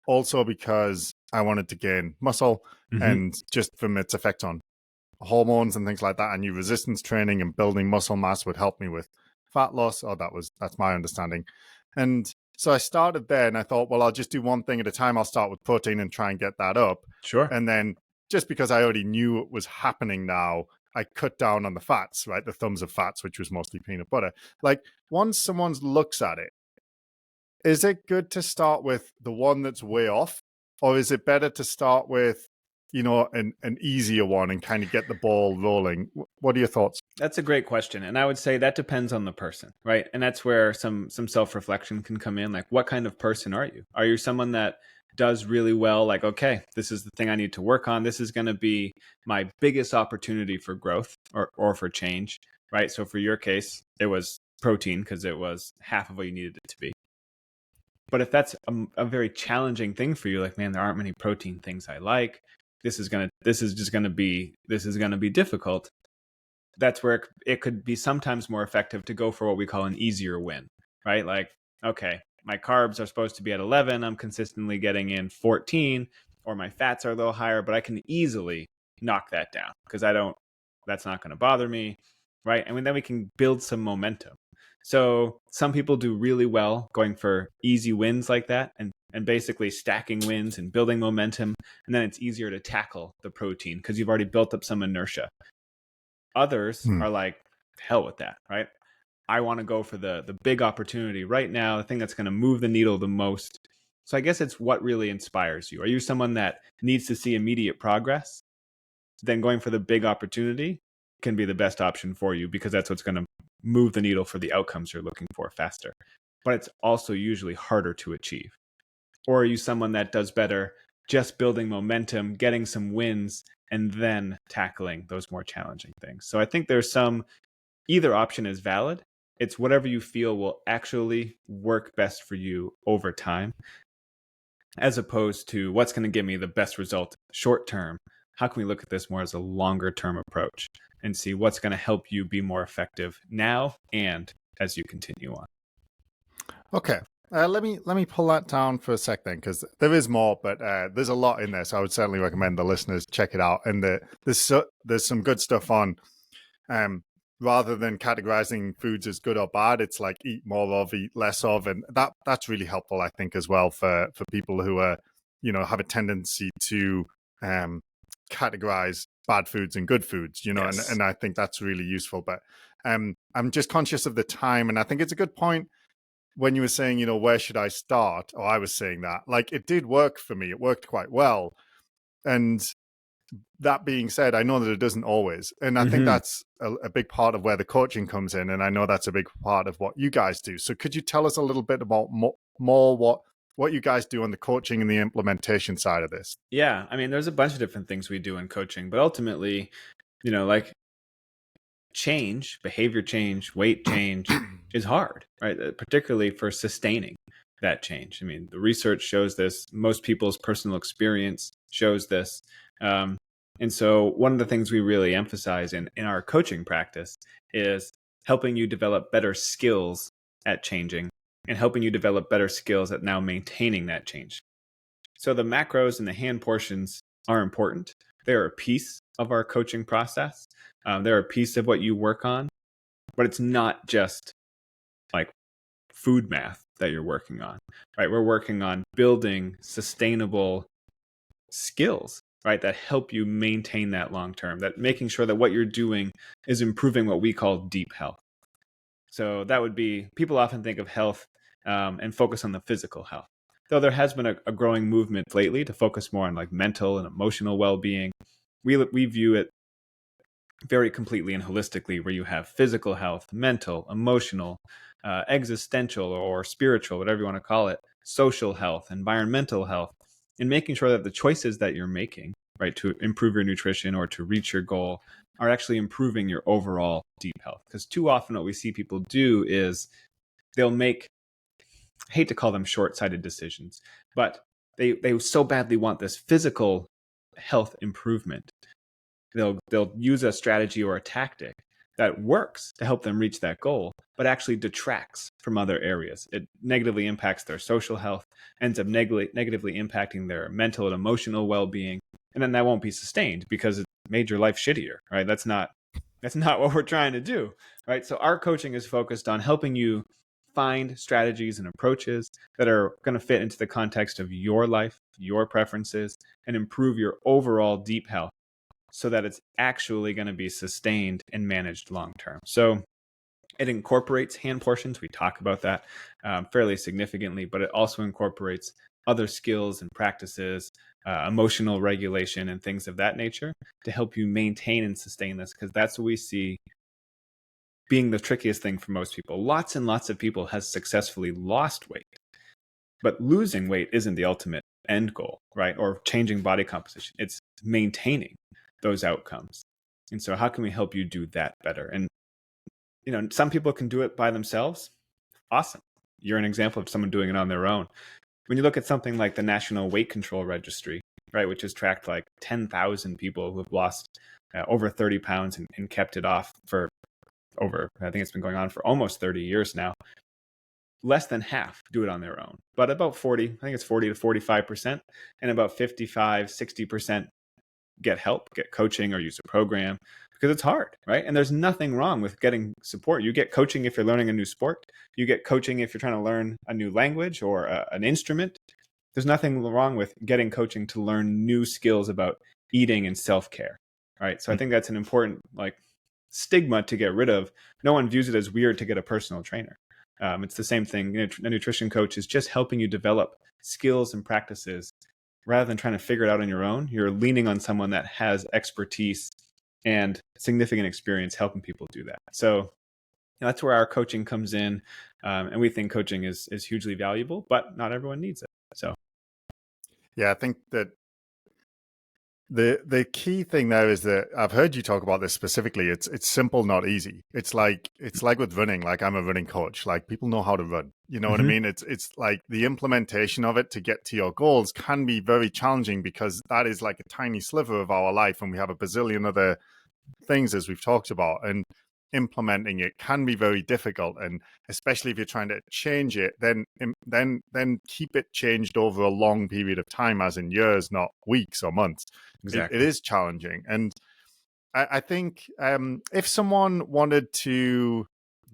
Also, because I wanted to gain muscle, and just from its effect on hormones and things like that. I knew resistance training and building muscle mass would help me with fat loss, or that's my understanding. And so I started there, and I thought, well, I'll just do one thing at a time. I'll start with protein and try and get that up. Sure. And then just because I already knew it was happening now, I cut down on the fats, right? The thumbs of fats, which was mostly peanut butter. Like, once someone looks at it, is it good to start with the one that's way off? Or is it better to start with, an easier one and kind of get the ball rolling? What are your thoughts? That's a great question. And I would say that depends on the person, right? And that's where some self-reflection can come in. Like, what kind of person are you? Are you someone that does really well? Like, okay, this is the thing I need to work on. This is going to be my biggest opportunity for growth or for change, right? So for your case, it was protein because it was half of what you needed it to be. But if that's a very challenging thing for you, like, man, there aren't many protein things I like. This is going to be difficult. That's where it could be sometimes more effective to go for what we call an easier win, right? Like, okay, my carbs are supposed to be at 11. I'm consistently getting in 14, or my fats are a little higher, but I can easily knock that down because that's not going to bother me, right? And then we can build some momentum. So some people do really well going for easy wins like that and basically stacking wins and building momentum. And then it's easier to tackle the protein because you've already built up some inertia. Others are like, hell with that, right? I want to go for the big opportunity right now, the thing that's going to move the needle the most. So I guess it's what really inspires you. Are you someone that needs to see immediate progress? Then going for the big opportunity can be the best option for you because that's what's going to move the needle for the outcomes you're looking for faster. But it's also usually harder to achieve. Or are you someone that does better just building momentum, getting some wins, and then tackling those more challenging things? So I think either option is valid. It's whatever you feel will actually work best for you over time, as opposed to what's going to give me the best result short term. How can we look at this more as a longer term approach and see what's going to help you be more effective now and as you continue on? Okay. Let me pull that down for a sec then, because there is more, but there's a lot in there. So I would certainly recommend the listeners check it out. And there's some good stuff on. Rather than categorizing foods as good or bad, it's like eat more of, eat less of, and that's really helpful, I think, as well for people who are have a tendency to categorize bad foods and good foods, Yes. and I think that's really useful. But I'm just conscious of the time, and I think it's a good point when you were saying, where should I start? Or I was saying that, like, it did work for me. It worked quite well. And that being said, I know that it doesn't always. And I think that's a big part of where the coaching comes in. And I know that's a big part of what you guys do. So could you tell us a little bit about more what you guys do on the coaching and the implementation side of this? Yeah. I mean, there's a bunch of different things we do in coaching, but ultimately, like change, behavior change, weight change is hard, right? Particularly for sustaining that change. I mean, the research shows this. Most people's personal experience shows this. And so one of the things we really emphasize in our coaching practice is helping you develop better skills at changing and helping you develop better skills at now maintaining that change. So the macros and the hand portions are important. They're a piece of our coaching process. They're a piece of what you work on, but it's not just like food math that you're working on, right? We're working on building sustainable skills, right, that help you maintain that long term, that making sure that what you're doing is improving what we call deep health. So that would be, people often think of health and focus on the physical health. Though there has been a growing movement lately to focus more on like mental and emotional well-being, we view it very completely and holistically, where you have physical health, mental, emotional, existential or spiritual, whatever you want to call it, social health, environmental health, and making sure that the choices that you're making, right, to improve your nutrition or to reach your goal are actually improving your overall deep health. Because too often what we see people do is they'll make, I hate to call them short-sighted decisions, but they so badly want this physical health improvement. They'll use a strategy or a tactic that works to help them reach that goal, but actually detracts from other areas. It negatively impacts their social health, ends up negatively impacting their mental and emotional well-being, and then that won't be sustained because it made your life shittier, right? That's not That's not what we're trying to do, right? So our coaching is focused on helping you find strategies and approaches that are going to fit into the context of your life, your preferences, and improve your overall deep health so that it's actually going to be sustained and managed long term. So it incorporates hand portions. We talk about that fairly significantly, but it also incorporates other skills and practices, emotional regulation, and things of that nature to help you maintain and sustain this, because that's what we see being the trickiest thing for most people. Lots and lots of people has successfully lost weight, but losing weight isn't the ultimate end goal, right? Or changing body composition. It's maintaining those outcomes. And so how can we help you do that better? And some people can do it by themselves. Awesome. You're an example of someone doing it on their own. When you look at something like the National Weight Control Registry, right, which has tracked like 10,000 people who have lost over 30 pounds and kept it off for I think it's been going on for almost 30 years now. Less than half do it on their own, but about 40, I think it's 40 to 45%, and about 55, 60% get help, get coaching, or use a program, because it's hard, right? And there's nothing wrong with getting support. You get coaching if you're learning a new sport. You get coaching if you're trying to learn a new language or an instrument. There's nothing wrong with getting coaching to learn new skills about eating and self-care, right? So I think that's an important stigma to get rid of. No one views it as weird to get a personal trainer. It's the same thing. A nutrition coach is just helping you develop skills and practices rather than trying to figure it out on your own. You're leaning on someone that has expertise and significant experience helping people do that. So that's where our coaching comes in. And we think coaching is hugely valuable, but not everyone needs it. So Yeah, I think that the key thing there is that I've heard you talk about this specifically. It's simple, not easy. It's like with running. Like, I'm a running coach. Like, people know how to run. You know what I mean? It's like the implementation of it to get to your goals can be very challenging, because that is like a tiny sliver of our life, and we have a bazillion other things, as we've talked about, and implementing it can be very difficult. And especially if you're trying to change it, then keep it changed over a long period of time, as in years, not weeks or months. exactly. It is challenging. And I think if someone wanted to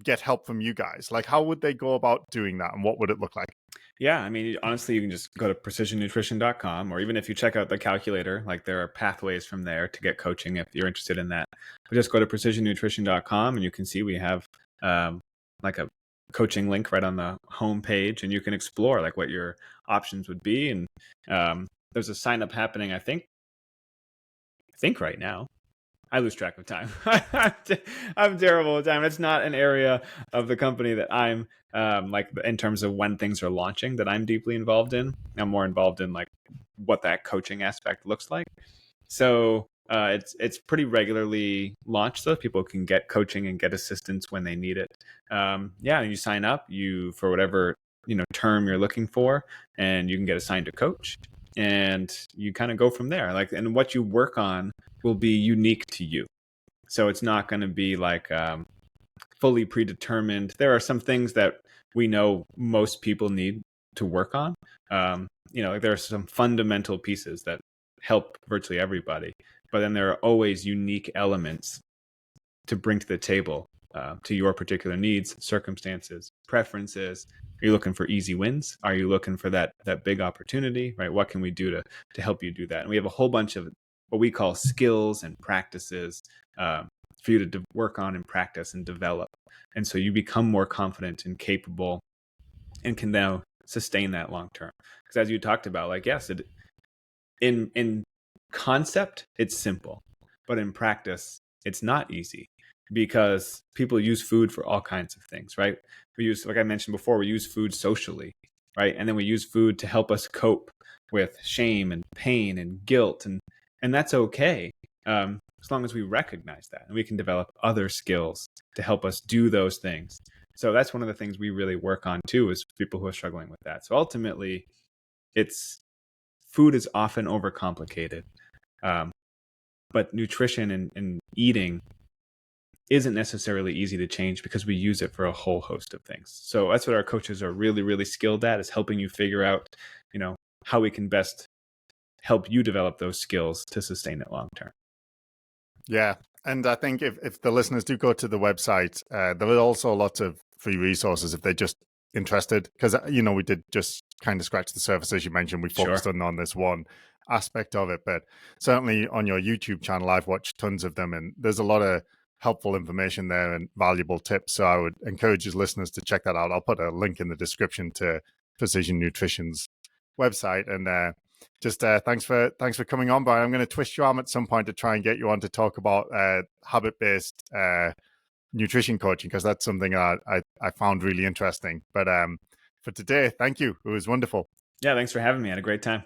get help from you guys, like, how would they go about doing that, and what would it look like? Yeah, I mean, honestly, you can just go to precisionnutrition.com, or even if you check out the calculator, like, there are pathways from there to get coaching if you're interested in that. But just go to precisionnutrition.com and you can see we have like a coaching link right on the home page, and you can explore like what your options would be. And there's a sign up happening, I think right now. I lose track of time. I'm terrible with time. It's not an area of the company that I'm like, in terms of when things are launching, that I'm deeply involved in. I'm more involved in like what that coaching aspect looks like. So it's pretty regularly launched, so people can get coaching and get assistance when they need it. Yeah, and you sign up for whatever term you're looking for, and you can get assigned a coach, and you kind of go from there. Like, and what you work on will be unique to you. So it's not going to be like fully predetermined. There are some things that we know most people need to work on. There are some fundamental pieces that help virtually everybody, but then there are always unique elements to bring to the table to your particular needs, circumstances, preferences. Are you looking for easy wins? Are you looking for that big opportunity, right? What can we do to help you do that? And we have a whole bunch of what we call skills and practices for you to work on and practice and develop. And so you become more confident and capable and can now sustain that long term. Because as you talked about, like, yes, in concept, it's simple, but in practice, it's not easy, because people use food for all kinds of things, right? We use, like I mentioned before, we use food socially, right? And then we use food to help us cope with shame and pain and guilt, and that's okay, as long as we recognize that and we can develop other skills to help us do those things. So that's one of the things we really work on too, is people who are struggling with that. So ultimately, food is often overcomplicated, but nutrition and eating isn't necessarily easy to change, because we use it for a whole host of things. So that's what our coaches are really, really skilled at, is helping you figure out, how we can best help you develop those skills to sustain it long term. Yeah. And I think if the listeners do go to the website, there are also lots of free resources if they're just interested. Because, we did just kind of scratch the surface, as you mentioned. We Sure. focused on this one aspect of it. But certainly on your YouTube channel, I've watched tons of them. And there's a lot of helpful information there and valuable tips. So I would encourage his listeners to check that out. I'll put a link in the description to Precision Nutrition's website. And just thanks for coming on, Brian. I'm going to twist your arm at some point to try and get you on to talk about habit-based nutrition coaching, because that's something I found really interesting. But for today, thank you. It was wonderful. Yeah, thanks for having me. I had a great time.